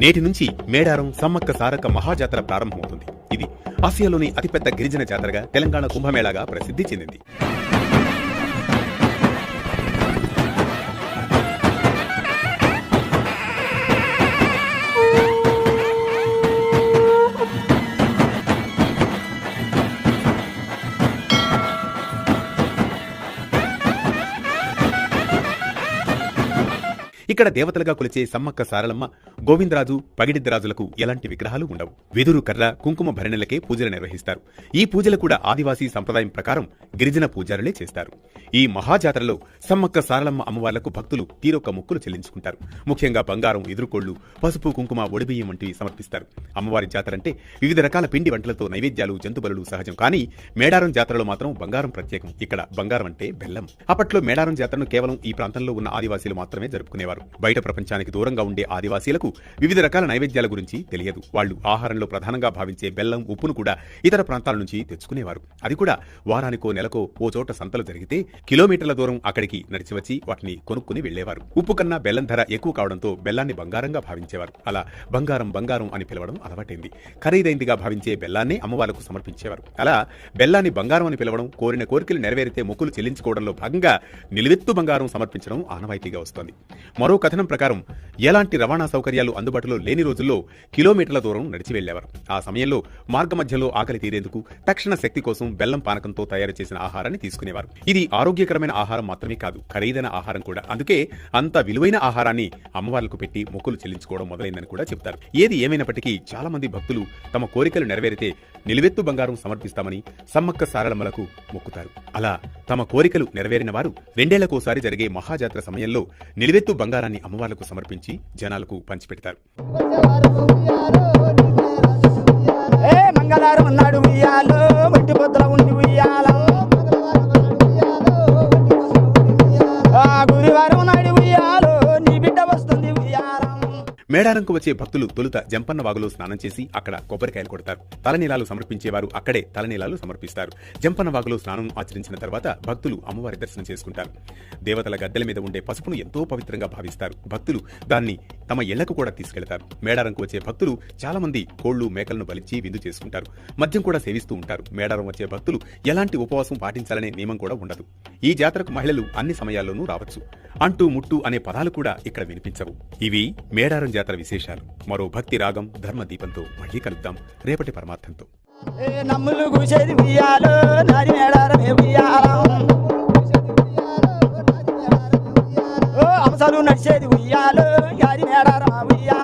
నేటి నుంచి మేడారం సమ్మక్క సారక్క మహాజాతర ప్రారంభమవుతుంది. ఇది ఆసియాలోని అతిపెద్ద గిరిజన జాతరగా తెలంగాణ కుంభమేళాగా ప్రసిద్ధి చెందింది. ఇక్కడ దేవతలుగా కొలిచే సమ్మక్క సారలమ్మ, గోవిందరాజు, పగిడిద్దరాజులకు ఎలాంటి విగ్రహాలు ఉండవు. వెదురు, కర్ర, కుంకుమ భరణలకే పూజలు నిర్వహిస్తారు. ఈ పూజలు కూడా ఆదివాసీ సంప్రదాయం ప్రకారం గిరిజన పూజారులే చేస్తారు. ఈ మహాజాతరలో సమ్మక్క సారలమ్మ అమ్మవార్లకు భక్తులు తీరొక్క మొక్కులు చెల్లించుకుంటారు. ముఖ్యంగా బంగారం, ఎదురుకోళ్లు, పసుపు, కుంకుమ, ఒడిబియ్యం వంటివి సమర్పిస్తారు. అమ్మవారి జాతరంటే వివిధ రకాల పిండి వంటలతో నైవేద్యాలు, జంతుబలులు సహజం. కానీ మేడారం జాతరలో మాత్రం బంగారం ప్రత్యేకం. ఇక్కడ బంగారం అంటే బెల్లం. అప్పట్లో మేడారం జాతరను కేవలం ఈ ప్రాంతంలో ఉన్న ఆదివాసీలు మాత్రమే జరుపుకునేవారు. బయట ప్రపంచానికి దూరంగా ఉండే ఆదివాసీలకు వివిధ రకాల నైవేద్యాల గురించి తెలియదు. వాళ్లు ఆహారంలో ప్రధానంగా భావించే బెల్లం, ఉప్పును కూడా ఇతర ప్రాంతాల నుంచి తెచ్చుకునేవారు. అది కూడా వారానికో నెలకో ఓ చోట సంతలు జరిగితే కిలోమీటర్ల దూరం అక్కడికి నడిచి వచ్చి వాటిని కొనుక్కుని వెళ్లేవారు. ఉప్పు కన్నా బెల్లం ధర ఎక్కువ కావడంతో బెల్లాన్ని బంగారంగా భావించేవారు. అలా బంగారం బంగారం అని పిలవడం అలవాటైంది. ఖరీదైందిగా భావించే బెల్లాన్ని అమ్మవార్లకు సమర్పించేవారు. అలా బెల్లాన్ని బంగారం అని పిలవడం, కోరిన కోరికలు నెరవేరితే మొక్కులు చెల్లించుకోవడంలో భాగంగా నిలువెత్తు బంగారం సమర్పించడం ఆనవాయితీగా వస్తోంది. మరో కథనం ప్రకారం ఎలాంటి రవాణా సౌకర్యాలు అందుబాటులో లేని రోజుల్లో కిలోమీటర్ల దూరం నడిచి వెళ్లేవారు. ఆ సమయంలో మార్గమధ్యలో ఆకలి తీరేందుకు తక్షణ శక్తి కోసం బెల్లం పానకంతో తయారు చేసిన ఆహారాన్ని తీసుకునేవారు. ఇది ఆరోగ్యకరమైన ఆహారం మాత్రమే కాదు, ఖరీదైన ఆహారం కూడా. అందుకే అంత విలువైన ఆహారాన్ని అమ్మవార్లకు పెట్టి మొక్కులు చెల్లించుకోవడం మొదలైందని కూడా చెప్తారు. ఏది ఏమైనప్పటికీ చాలా మంది భక్తులు తమ కోరికలు నెరవేరితే నిలువెత్తు బంగారం సమర్పిస్తామని సమ్మక్క సారలమ్మలకు మొక్కుతారు. అలా తమ కోరికలు నెరవేరిన వారు 2 ఏళ్లకోసారి జరిగే మహాజాతర సమయంలో నిలువెత్తు బంగారాన్ని అమ్మవార్లకు సమర్పించి జనాలకు పంచిపెడతారు. మంగళవారం నాడు ఉయ్యాలో, మట్టి పొద్దుల ఉండి ఉయ్యాలో, గురువారం నాడు ఉయ్యాలో, నీ బిడ్డ వస్తుంది ఉయ్యాలం. మేడారంకు వచ్చే భక్తులు తొలుత జంపన్న వాగులో స్నానం చేసి అక్కడ కొబ్బరికాయలు కొడతారు. తలనీలాలు సమర్పించేవారు అక్కడే తలనీలాలు సమర్పిస్తారు. జంపన్న వాగులో స్నానం ఆచరించిన తర్వాత భక్తులు అమ్మవారి దర్శనం చేసుకుంటారు. దేవతల గద్దెల మీద ఉండే పసుపును ఎంతో పవిత్రంగా భావిస్తారు. భక్తులు దాన్ని తమ ఇళ్లకు కూడా తీసుకెళ్తారు. మేడారంకు వచ్చే భక్తులు చాలా మంది కోళ్లు, మేకలను బలిచ్చి విందు చేసుకుంటారు. మద్యం కూడా సేవిస్తూ ఉంటారు. మేడారం వచ్చే భక్తులు ఎలాంటి ఉపవాసం పాటించాలనే నియమం కూడా ఉండదు. ఈ జాతరకు మహిళలు అన్ని సమయాల్లోనూ రావచ్చు. అంటూ ముట్టు అనే పదాలు కూడా ఇక్కడ వినిపించవు. ఇవి మేడారం జాతర విశేషాలు. మరో భక్తి రాగం, ధర్మ దీపంతో మళ్ళీ కలుద్దాం రేపటి పరమార్థంతో. నమ్ములు కూసేది ఉయ్యాలో, నాది మేడారమే ఉయ్యాలం. అంశాలు నడిచేది ఉయ్యాలో, యాది మేడారం ఉయ్యాల.